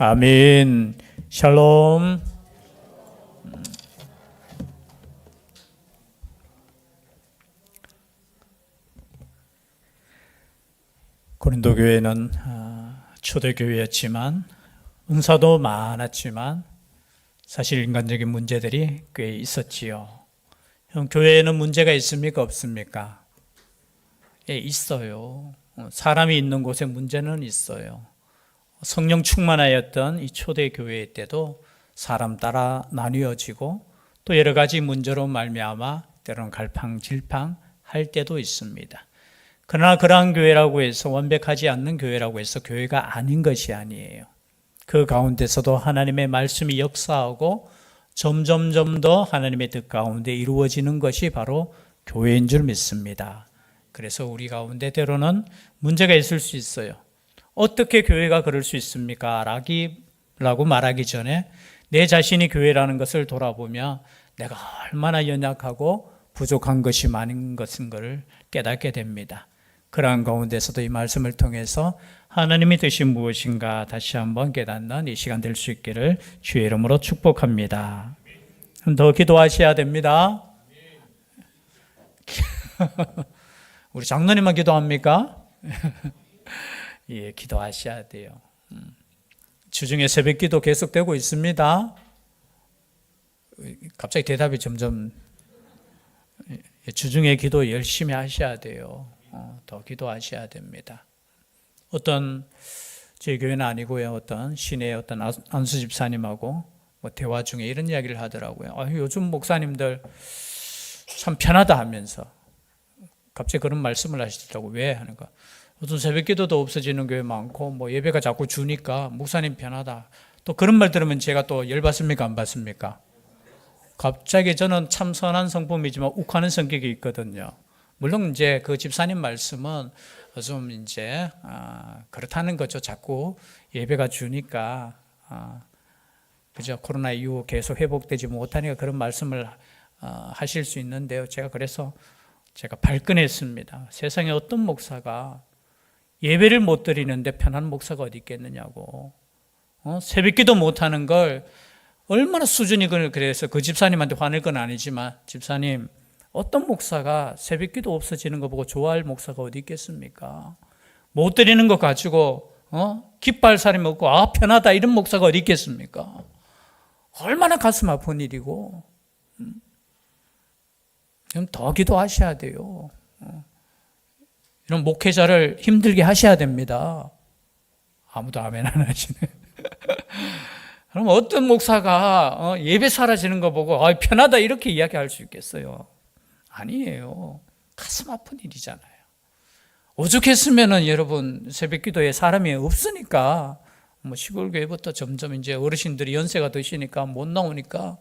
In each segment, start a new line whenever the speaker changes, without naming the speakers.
아멘. 샬롬. 고린도 교회는 초대교회였지만 은사도 많았지만 사실 인간적인 문제들이 꽤 있었지요. 교회에는 문제가 있습니까? 없습니까? 예, 있어요. 사람이 있는 곳에 문제는 있어요. 성령 충만하였던 이 초대교회 때도 사람 따라 나뉘어지고 또 여러 가지 문제로 말미암아 때로는 갈팡질팡 할 때도 있습니다. 그러나 그러한 교회라고 해서 완벽하지 않는 교회라고 해서 교회가 아닌 것이 아니에요. 그 가운데서도 하나님의 말씀이 역사하고 점점점 더 하나님의 뜻 가운데 이루어지는 것이 바로 교회인 줄 믿습니다. 그래서 우리 가운데 때로는 문제가 있을 수 있어요. 어떻게 교회가 그럴 수 있습니까? 라고 말하기 전에 내 자신이 교회라는 것을 돌아보며 내가 얼마나 연약하고 부족한 것이 많은 것을 깨닫게 됩니다. 그러한 가운데서도 이 말씀을 통해서 하나님의 뜻이 무엇인가 다시 한번 깨닫는 이 시간 될 수 있기를 주의 이름으로 축복합니다. 더 기도하셔야 됩니다. 우리 장로님만 기도합니까? 예, 기도하셔야 돼요. 주중에 새벽 기도 계속되고 있습니다. 갑자기 대답이 점점 주중에 기도 열심히 하셔야 돼요. 더 기도하셔야 됩니다. 어떤 제 교회는 아니고요. 어떤 시내 어떤 안수 집사님하고 대화 중에 이런 이야기를 하더라고요. 요즘 목사님들 참 편하다 하면서 갑자기 그런 말씀을 하시더라고요. 왜? 하는가? 어떤 새벽 기도도 없어지는 교회 많고 예배가 자꾸 주니까 목사님 편하다. 또 그런 말 들으면 제가 또 열받습니까? 안 받습니까? 갑자기 저는 참 선한 성품이지만 욱하는 성격이 있거든요. 물론 이제 그 집사님 말씀은 좀 이제 그렇다는 거죠. 자꾸 예배가 주니까 그죠? 코로나 이후 계속 회복되지 못하니까 그런 말씀을 하실 수 있는데요. 그래서 제가 발끈했습니다. 세상에 어떤 목사가 예배를 못 드리는데 편한 목사가 어디 있겠느냐고. 새벽기도 못하는 걸 얼마나 수준이 그래서 그 집사님한테 화낼 건 아니지만 집사님 어떤 목사가 새벽기도 없어지는 거 보고 좋아할 목사가 어디 있겠습니까? 못 드리는 거 가지고 기뻐할 사람이 없고 편하다 이런 목사가 어디 있겠습니까? 얼마나 가슴 아픈 일이고 그럼 더 기도하셔야 돼요. 이런 목회자를 힘들게 하셔야 됩니다. 아무도 아멘 안 하시네. 그럼 어떤 목사가 예배 사라지는 거 보고 편하다 이렇게 이야기할 수 있겠어요? 아니에요. 가슴 아픈 일이잖아요. 오죽했으면은 여러분 새벽 기도에 사람이 없으니까 시골 교회부터 점점 이제 어르신들이 연세가 드시니까 못 나오니까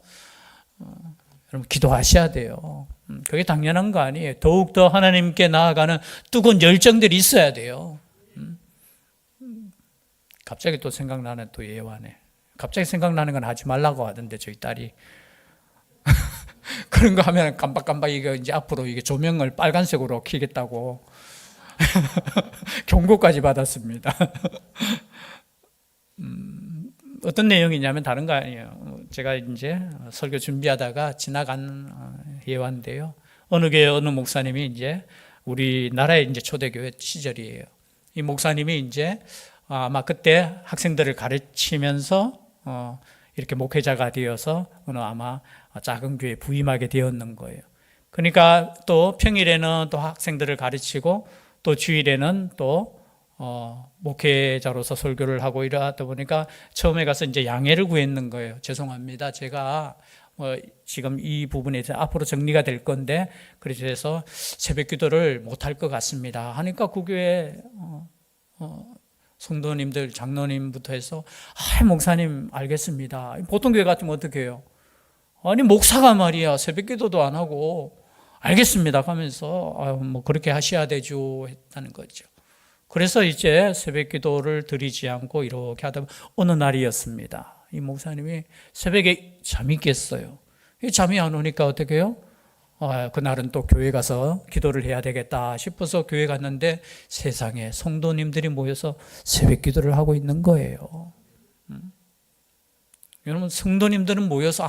여러분 기도하셔야 돼요. 그게 당연한 거 아니에요. 더욱더 하나님께 나아가는 뜨거운 열정들이 있어야 돼요. 갑자기 또 생각나는 또 예화네. 갑자기 생각나는 건 하지 말라고 하던데 저희 딸이 그런 거 하면 깜빡깜빡 이제 앞으로 이게 조명을 빨간색으로 켜겠다고 경고까지 받았습니다. 어떤 내용이냐면 다른 거 아니에요. 제가 이제 설교 준비하다가 지나간 예화인데요. 어느 교회 어느 목사님이 이제 우리나라의 이제 초대교회 시절이에요. 이 목사님이 이제 아마 그때 학생들을 가르치면서 이렇게 목회자가 되어서 어느 아마 작은 교회에 부임하게 되었는 거예요. 그러니까 또 평일에는 또 학생들을 가르치고 또 주일에는 또 목회자로서 설교를 하고 이러다 보니까 처음에 가서 이제 양해를 구했는 거예요. 죄송합니다. 제가 지금 이 부분에 대해서 앞으로 정리가 될 건데 그래서 새벽 기도를 못할 것 같습니다. 하니까 그 교회 성도님들 장로님부터 해서 목사님 알겠습니다. 보통 교회 같으면 어떻게 해요? 아니 목사가 말이야 새벽 기도도 안 하고 알겠습니다 하면서 그렇게 하셔야 되죠 했다는 거죠. 그래서 이제 새벽 기도를 드리지 않고 이렇게 하다 어느 날이었습니다. 이 목사님이 새벽에 잠이 깼어요. 잠이 안 오니까 어떻게 해요? 그날은 또 교회 가서 기도를 해야 되겠다 싶어서 교회 갔는데 세상에 성도님들이 모여서 새벽 기도를 하고 있는 거예요. 여러분 성도님들은 모여서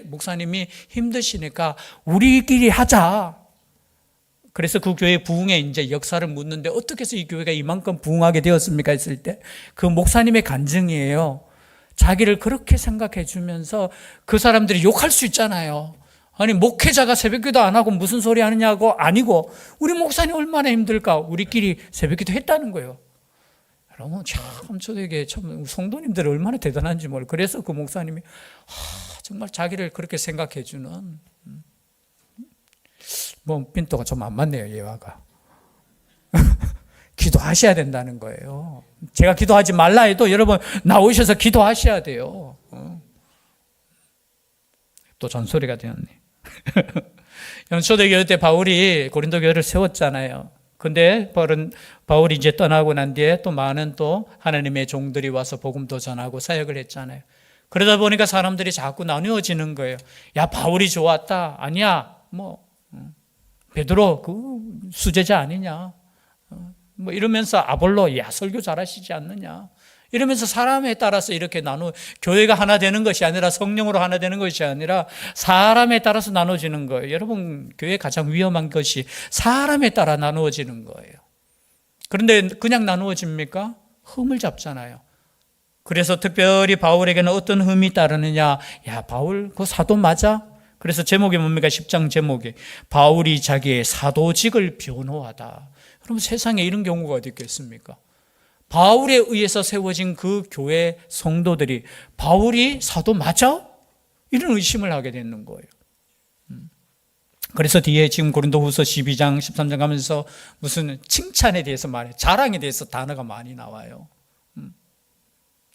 목사님이 힘드시니까 우리끼리 하자. 그래서 그 교회 부흥의 이제 역사를 묻는데 어떻게 해서 이 교회가 이만큼 부흥하게 되었습니까? 했을 때 그 목사님의 간증이에요. 자기를 그렇게 생각해 주면서 그 사람들이 욕할 수 있잖아요. 아니 목회자가 새벽기도 안 하고 무슨 소리 하느냐고 아니고 우리 목사님 얼마나 힘들까 우리끼리 새벽기도 했다는 거예요. 여러분 참 저에게 참 성도님들 얼마나 대단한지 몰라요. 그래서 그 목사님이 정말 자기를 그렇게 생각해 주는 뭐 빈도가 좀 안 맞네요. 예화가. 기도하셔야 된다는 거예요. 제가 기도하지 말라 해도 여러분 나오셔서 기도하셔야 돼요. 또 잔소리가 되었네. 초대교회 때 바울이 고린도 교회를 세웠잖아요. 근데 바울이 이제 떠나고 난 뒤에 또 많은 또 하나님의 종들이 와서 복음도 전하고 사역을 했잖아요. 그러다 보니까 사람들이 자꾸 나누어지는 거예요. 야, 바울이 좋았다. 아니야. 베드로 그 수제자 아니냐. 이러면서 아볼로 야, 설교 잘하시지 않느냐. 이러면서 사람에 따라서 이렇게 교회가 하나 되는 것이 아니라 성령으로 하나 되는 것이 아니라 사람에 따라서 나눠지는 거예요. 여러분, 교회 가장 위험한 것이 사람에 따라 나누어지는 거예요. 그런데 그냥 나누어집니까? 흠을 잡잖아요. 그래서 특별히 바울에게는 어떤 흠이 따르느냐. 야, 바울 그 사도 맞아? 그래서 제목이 뭡니까? 10장 제목이 바울이 자기의 사도직을 변호하다. 그럼 세상에 이런 경우가 어디 있겠습니까? 바울에 의해서 세워진 그 교회 성도들이 바울이 사도 맞아? 이런 의심을 하게 되는 거예요. 그래서 뒤에 지금 고린도후서 12장 13장 가면서 무슨 칭찬에 대해서 말해, 자랑에 대해서 단어가 많이 나와요.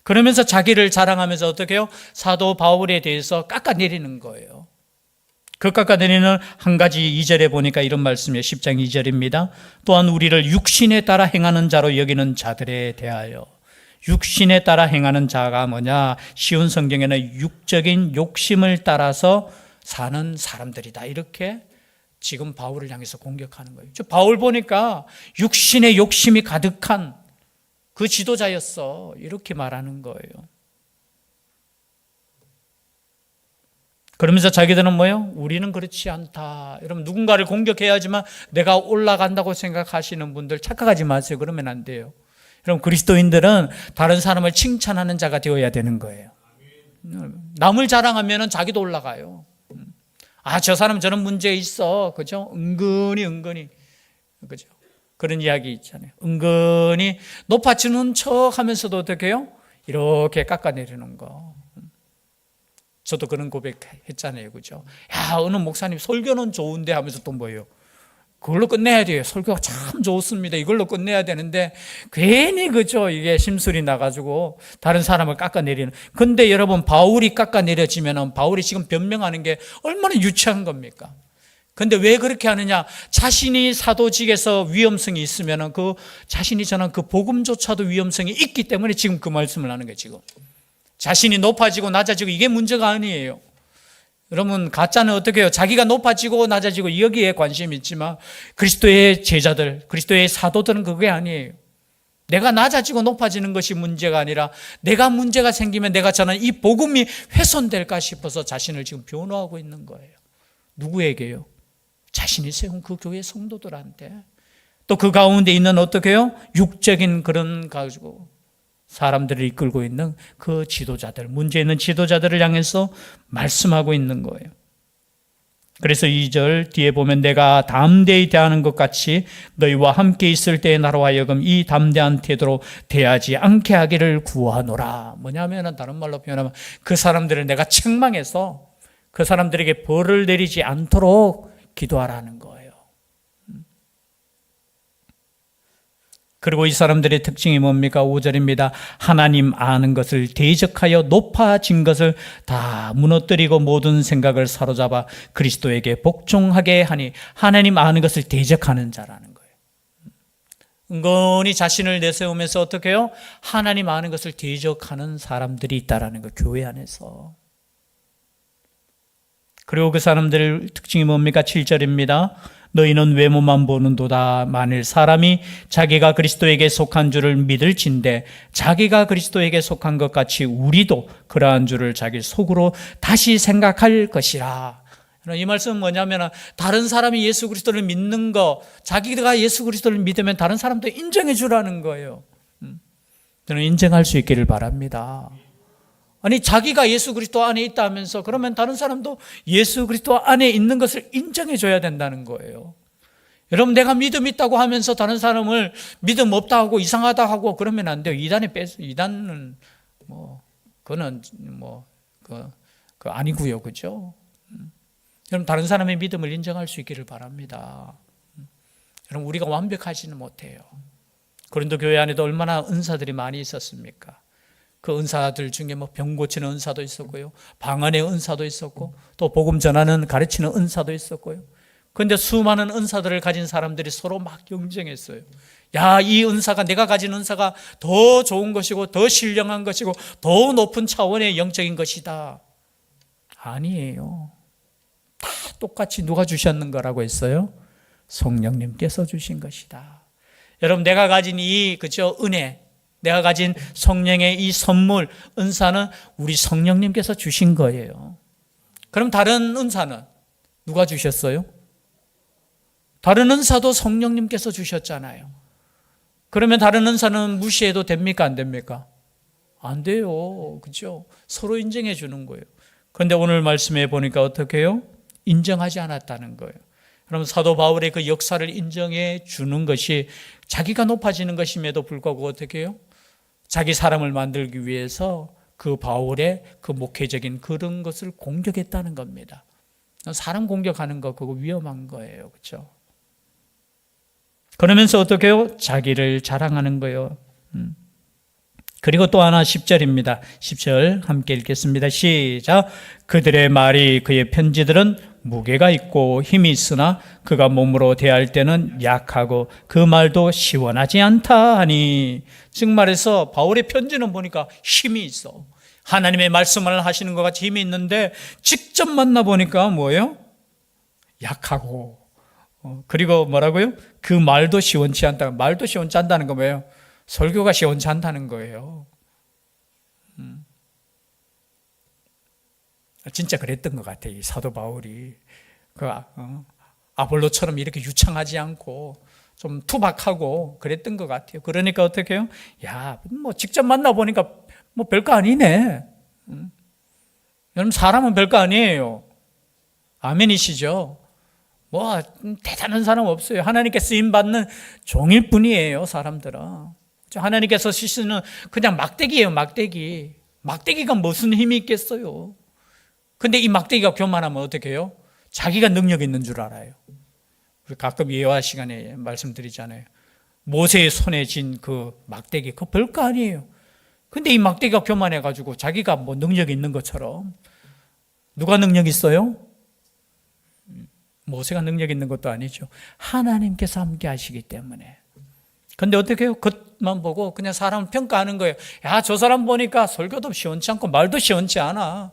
그러면서 자기를 자랑하면서 어떻게 해요? 사도 바울에 대해서 깎아내리는 거예요. 그 깎아내리는 한 가지 2절에 보니까 이런 말씀이에요. 10장 2절입니다. 또한 우리를 육신에 따라 행하는 자로 여기는 자들에 대하여. 육신에 따라 행하는 자가 뭐냐? 쉬운 성경에는 육적인 욕심을 따라서 사는 사람들이다. 이렇게 지금 바울을 향해서 공격하는 거예요. 바울 보니까 육신의 욕심이 가득한 그 지도자였어. 이렇게 말하는 거예요. 그러면서 자기들은 뭐예요? 우리는 그렇지 않다. 여러분 누군가를 공격해야지만 내가 올라간다고 생각하시는 분들 착각하지 마세요. 그러면 안 돼요. 여러분 그리스도인들은 다른 사람을 칭찬하는 자가 되어야 되는 거예요. 남을 자랑하면 자기도 올라가요. 아, 저 사람 저런 문제 있어. 그죠? 은근히. 그죠? 그런 이야기 있잖아요. 은근히 높아지는 척 하면서도 어떻게 해요? 이렇게 깎아내리는 거. 저도 그런 고백했잖아요. 그죠? 야, 어느 목사님 설교는 좋은데 하면서 또 뭐예요? 그걸로 끝내야 돼요. 설교가 참 좋습니다. 이걸로 끝내야 되는데 괜히 그죠? 이게 심술이 나가지고 다른 사람을 깎아내리는. 근데 여러분 바울이 깎아내려지면 바울이 지금 변명하는 게 얼마나 유치한 겁니까? 근데 왜 그렇게 하느냐? 자신이 사도직에서 위험성이 있으면 그 자신이 전한 그 복음조차도 위험성이 있기 때문에 지금 그 말씀을 하는 거예요. 지금 자신이 높아지고 낮아지고 이게 문제가 아니에요. 여러분 가짜는 어떻게 해요? 자기가 높아지고 낮아지고 여기에 관심이 있지만 그리스도의 제자들, 그리스도의 사도들은 그게 아니에요. 내가 낮아지고 높아지는 것이 문제가 아니라 내가 문제가 생기면 내가 전한 이 복음이 훼손될까 싶어서 자신을 지금 변호하고 있는 거예요. 누구에게요? 자신이 세운 그 교회 성도들한테. 또 그 가운데 있는 어떻게 해요? 육적인 그런 가지고 사람들을 이끌고 있는 그 지도자들, 문제 있는 지도자들을 향해서 말씀하고 있는 거예요. 그래서 2절 뒤에 보면 내가 담대히 대하는 것 같이 너희와 함께 있을 때에 나로 하여금 이 담대한 태도로 대하지 않게 하기를 구하노라. 뭐냐면 다른 말로 표현하면 그 사람들을 내가 책망해서 그 사람들에게 벌을 내리지 않도록 기도하라는 거예요. 그리고 이 사람들의 특징이 뭡니까? 5절입니다. 하나님 아는 것을 대적하여 높아진 것을 다 무너뜨리고 모든 생각을 사로잡아 그리스도에게 복종하게 하니 하나님 아는 것을 대적하는 자라는 거예요. 은근히 자신을 내세우면서 어떻게 해요? 하나님 아는 것을 대적하는 사람들이 있다라는 거예요. 교회 안에서. 그리고 그 사람들의 특징이 뭡니까? 7절입니다. 너희는 외모만 보는도다. 만일 사람이 자기가 그리스도에게 속한 줄을 믿을진대 자기가 그리스도에게 속한 것 같이 우리도 그러한 줄을 자기 속으로 다시 생각할 것이라. 이 말씀은 뭐냐면 다른 사람이 예수 그리스도를 믿는 거, 자기가 예수 그리스도를 믿으면 다른 사람도 인정해 주라는 거예요. 저는 인정할 수 있기를 바랍니다. 아니 자기가 예수 그리스도 안에 있다 하면서 그러면 다른 사람도 예수 그리스도 안에 있는 것을 인정해 줘야 된다는 거예요. 여러분 내가 믿음 있다고 하면서 다른 사람을 믿음 없다 하고 이상하다 하고 그러면 안 돼요. 이단은 그거는 그 아니고요, 그죠? 여러분 다른 사람의 믿음을 인정할 수 있기를 바랍니다. 여러분 우리가 완벽하지는 못해요. 고린도 교회 안에도 얼마나 은사들이 많이 있었습니까? 그 은사들 중에 병 고치는 은사도 있었고요, 방언의 은사도 있었고, 또 복음 전하는 가르치는 은사도 있었고요. 그런데 수많은 은사들을 가진 사람들이 서로 막 경쟁했어요. 야, 이 은사가 내가 가진 은사가 더 좋은 것이고 더 신령한 것이고 더 높은 차원의 영적인 것이다. 아니에요. 다 똑같이 누가 주셨는 거라고 했어요? 성령님께서 주신 것이다. 여러분 내가 가진 이 은혜, 내가 가진 성령의 이 선물, 은사는 우리 성령님께서 주신 거예요. 그럼 다른 은사는 누가 주셨어요? 다른 은사도 성령님께서 주셨잖아요. 그러면 다른 은사는 무시해도 됩니까? 안 됩니까? 안 돼요. 그죠? 서로 인정해 주는 거예요. 그런데 오늘 말씀에 보니까 어떻게 해요? 인정하지 않았다는 거예요. 그럼 사도 바울의 그 역사를 인정해 주는 것이 자기가 높아지는 것임에도 불구하고 어떻게 해요? 자기 사람을 만들기 위해서 그 바울의 그 목회적인 그런 것을 공격했다는 겁니다. 사람 공격하는 거 그거 위험한 거예요. 그렇죠? 그러면서 어떻게 해요? 자기를 자랑하는 거예요. 그리고 또 하나 10절입니다. 10절 함께 읽겠습니다. 시작. 그들의 말이 그의 편지들은 무게가 있고 힘이 있으나 그가 몸으로 대할 때는 약하고 그 말도 시원하지 않다 하니, 즉 말해서 바울의 편지는 보니까 힘이 있어. 하나님의 말씀을 하시는 것 같이 힘이 있는데 직접 만나보니까 뭐예요? 약하고, 그리고 뭐라고요? 그 말도 시원치 않다. 말도 시원치 않다는 거 뭐예요? 설교가 시원치 않다는 거예요. 진짜 그랬던 것 같아요. 이 사도 바울이 아볼로처럼 이렇게 유창하지 않고 좀 투박하고 그랬던 것 같아요. 그러니까 어떻게 해요? 야, 직접 만나보니까 별거 아니네. 여러분 사람은 별거 아니에요. 아멘이시죠? 대단한 사람 없어요. 하나님께 쓰임받는 종일 뿐이에요. 사람들은 하나님께서 쓰시는 그냥 막대기예요. 막대기가 무슨 힘이 있겠어요? 근데 이 막대기가 교만하면 어떻게 해요? 자기가 능력 있는 줄 알아요. 우리 가끔 예화 시간에 말씀드리잖아요. 모세의 손에 쥔 그 막대기, 그거 별거 아니에요. 근데 이 막대기가 교만해가지고 자기가 능력이 있는 것처럼. 누가 능력 있어요? 모세가 능력 있는 것도 아니죠. 하나님께서 함께 하시기 때문에. 근데 어떻게 해요? 겉만 보고 그냥 사람을 평가하는 거예요. 야, 저 사람 보니까 설교도 시원치 않고 말도 시원치 않아.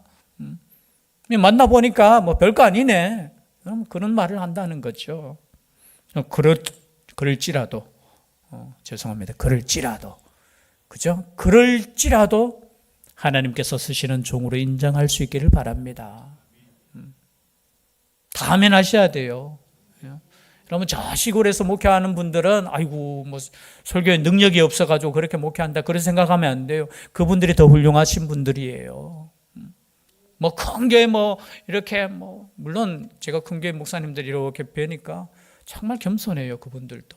만나보니까 별거 아니네. 그런 말을 한다는 거죠. 그럴지라도, 죄송합니다. 그럴지라도. 그죠? 그럴지라도 하나님께서 쓰시는 종으로 인정할 수 있기를 바랍니다. 다 아멘 하셔야 돼요. 여러분 저 시골에서 목회하는 분들은 아이고 설교에 능력이 없어가지고 그렇게 목회한다 그런 생각하면 안 돼요. 그분들이 더 훌륭하신 분들이에요. 큰 교회 이렇게 물론 제가 큰 교회 목사님들 이렇게 뵈니까 정말 겸손해요. 그분들도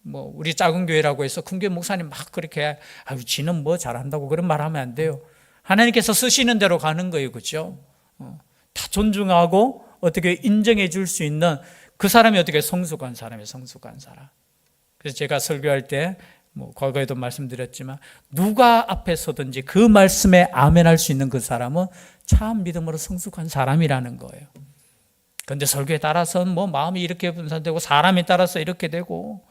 우리 작은 교회라고 해서 큰 교회 목사님 막 그렇게 지는 잘한다고 그런 말 하면 안 돼요. 하나님께서 쓰시는 대로 가는 거예요. 그렇죠? 다 존중하고 어떻게 인정해 줄 수 있는 그 사람이 어떻게 성숙한 사람이에요. 성숙한 사람. 그래서 제가 설교할 때 과거에도 말씀드렸지만 누가 앞에 서든지 그 말씀에 아멘할 수 있는 그 사람은 참 믿음으로 성숙한 사람이라는 거예요. 그런데 설교에 따라서는 마음이 이렇게 분산되고 사람에 따라서 이렇게 되고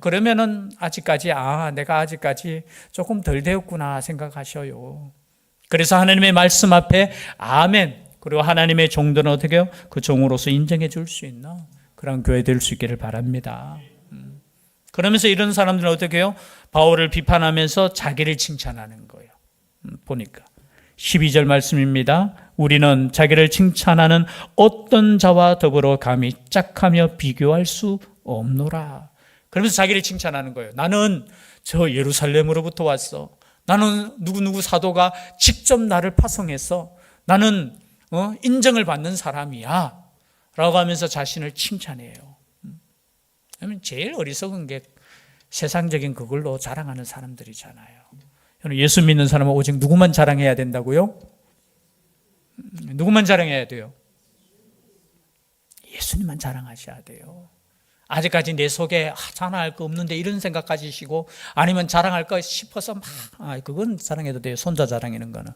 그러면은 아직까지 내가 아직까지 조금 덜 되었구나 생각하셔요. 그래서 하나님의 말씀 앞에 아멘, 그리고 하나님의 종들은 어떻게 해요? 그 종으로서 인정해 줄 수 있나? 그런 교회 될 수 있기를 바랍니다. 그러면서 이런 사람들은 어떻게 해요? 바울을 비판하면서 자기를 칭찬하는 거예요. 보니까 12절 말씀입니다. 우리는 자기를 칭찬하는 어떤 자와 더불어 감히 짝하며 비교할 수 없노라. 그러면서 자기를 칭찬하는 거예요. 나는 저 예루살렘으로부터 왔어. 나는 누구누구 사도가 직접 나를 파송했어. 나는 인정을 받는 사람이야 라고 하면서 자신을 칭찬해요. 그러면 제일 어리석은 게 세상적인 그걸로 자랑하는 사람들이잖아요. 예수 믿는 사람은 오직 누구만 자랑해야 된다고요? 누구만 자랑해야 돼요? 예수님만 자랑하셔야 돼요. 아직까지 내 속에 자랑할 거 없는데 이런 생각 가지시고 아니면 자랑할까 싶어서 막 그건 자랑해도 돼요. 손자 자랑하는 거는.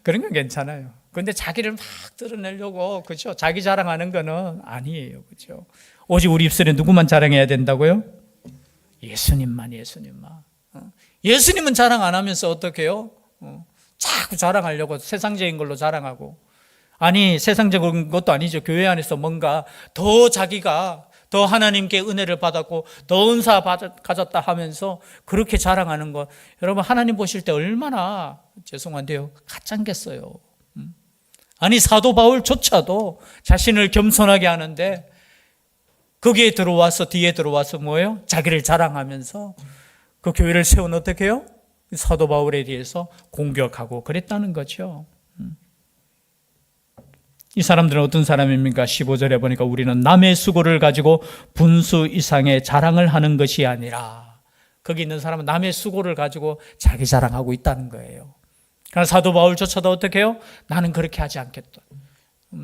그런 건 괜찮아요. 그런데 자기를 막 드러내려고 그죠? 자기 자랑하는 거는 아니에요. 그죠? 오직 우리 입술에 누구만 자랑해야 된다고요? 예수님만. 예수님은 자랑 안 하면서 어떻게 해요? 자꾸 자랑하려고 세상적인 걸로 자랑하고, 아니 세상적인 것도 아니죠. 교회 안에서 뭔가 더 자기가 더 하나님께 은혜를 받았고 더 은사 가졌다 하면서 그렇게 자랑하는 것, 여러분 하나님 보실 때 얼마나 죄송한데요 가짠겠어요. 아니 사도 바울조차도 자신을 겸손하게 하는데 거기에 들어와서 뒤에 들어와서 뭐예요? 자기를 자랑하면서 그 교회를 세운 어떻게 해요? 사도 바울에 대해서 공격하고 그랬다는 거죠. 이 사람들은 어떤 사람입니까? 15절에 보니까 우리는 남의 수고를 가지고 분수 이상의 자랑을 하는 것이 아니라, 거기 있는 사람은 남의 수고를 가지고 자기 자랑하고 있다는 거예요. 그러나 사도 바울조차도 어떻게 해요? 나는 그렇게 하지 않겠다.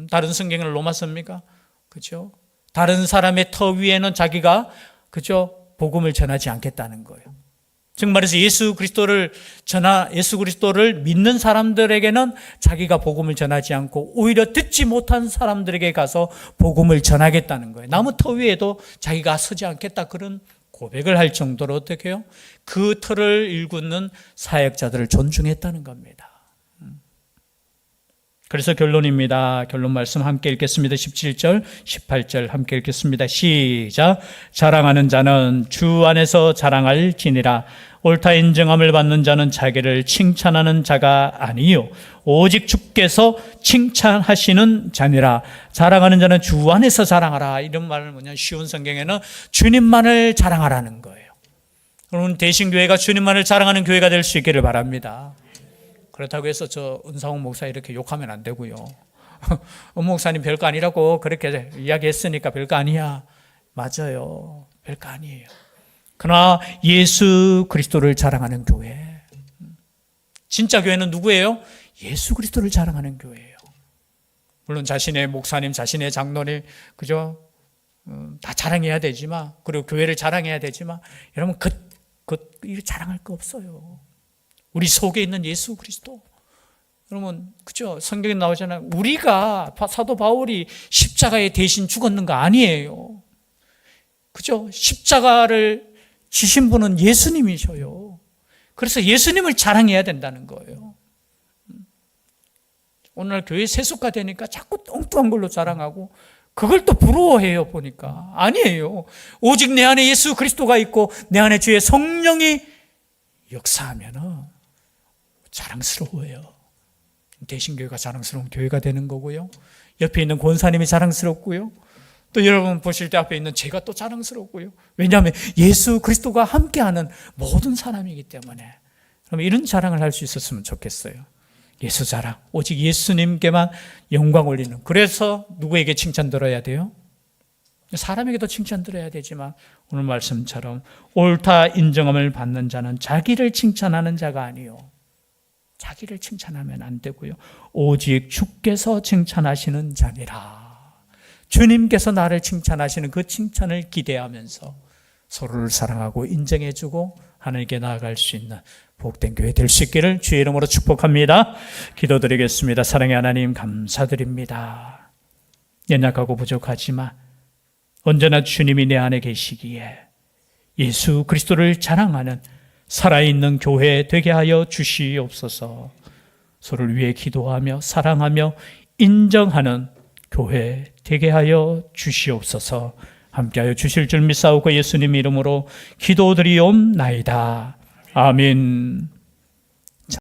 다른 성경을 로마서입니까? 그죠? 다른 사람의 터 위에는 자기가 그죠? 복음을 전하지 않겠다는 거예요. 즉 말해서 예수 그리스도를 믿는 사람들에게는 자기가 복음을 전하지 않고 오히려 듣지 못한 사람들에게 가서 복음을 전하겠다는 거예요. 나무 터 위에도 자기가 서지 않겠다, 그런 고백을 할 정도로 어떻게 해요? 그 터를 일구는 사역자들을 존중했다는 겁니다. 그래서 결론입니다. 결론 말씀 함께 읽겠습니다. 17절, 18절 함께 읽겠습니다. 시작. 자랑하는 자는 주 안에서 자랑할지니라. 옳다 인정함을 받는 자는 자기를 칭찬하는 자가 아니요 오직 주께서 칭찬하시는 자니라. 자랑하는 자는 주 안에서 자랑하라. 이런 말은 뭐냐, 쉬운 성경에는 주님만을 자랑하라는 거예요. 여러분 대신교회가 주님만을 자랑하는 교회가 될 수 있기를 바랍니다. 그렇다고 해서 저 은상훈 목사 이렇게 욕하면 안 되고요. 목사님 별거 아니라고 그렇게 이야기했으니까 별거 아니야. 맞아요. 별거 아니에요. 그러나 예수 그리스도를 자랑하는 교회, 진짜 교회는 누구예요? 예수 그리스도를 자랑하는 교회예요. 물론 자신의 목사님, 자신의 장로님 그죠? 다 자랑해야 되지만, 그리고 교회를 자랑해야 되지만, 여러분 이거 자랑할 거 없어요. 우리 속에 있는 예수 그리스도. 여러분 그죠? 성경에 나오잖아요. 우리가 사도 바울이 십자가에 대신 죽었는 거 아니에요. 그죠? 십자가를 지신 분은 예수님이셔요. 그래서 예수님을 자랑해야 된다는 거예요. 오늘 교회 세속화 되니까 자꾸 엉뚱한 걸로 자랑하고 그걸 또 부러워해요. 보니까 아니에요. 오직 내 안에 예수 그리스도가 있고 내 안에 주의 성령이 역사하면은 자랑스러워요. 대신교회가 자랑스러운 교회가 되는 거고요. 옆에 있는 권사님이 자랑스럽고요. 또 여러분 보실 때 앞에 있는 제가 또 자랑스럽고요. 왜냐하면 예수 그리스도가 함께하는 모든 사람이기 때문에. 그럼 이런 자랑을 할 수 있었으면 좋겠어요. 예수 자랑, 오직 예수님께만 영광 올리는. 그래서 누구에게 칭찬 들어야 돼요? 사람에게도 칭찬 들어야 되지만 오늘 말씀처럼 옳다 인정함을 받는 자는 자기를 칭찬하는 자가 아니요, 자기를 칭찬하면 안 되고요, 오직 주께서 칭찬하시는 자니라. 주님께서 나를 칭찬하시는 그 칭찬을 기대하면서 서로를 사랑하고 인정해주고 하나님께 나아갈 수 있는 복된 교회 될 수 있기를 주의 이름으로 축복합니다. 기도드리겠습니다. 사랑의 하나님 감사드립니다. 연약하고 부족하지만 언제나 주님이 내 안에 계시기에 예수 그리스도를 자랑하는 살아있는 교회 되게 하여 주시옵소서. 서로를 위해 기도하며 사랑하며 인정하는 교회 되게 하여 주시옵소서. 함께하여 주실 줄 믿사오고 예수님 이름으로 기도드리옵나이다. 아멘.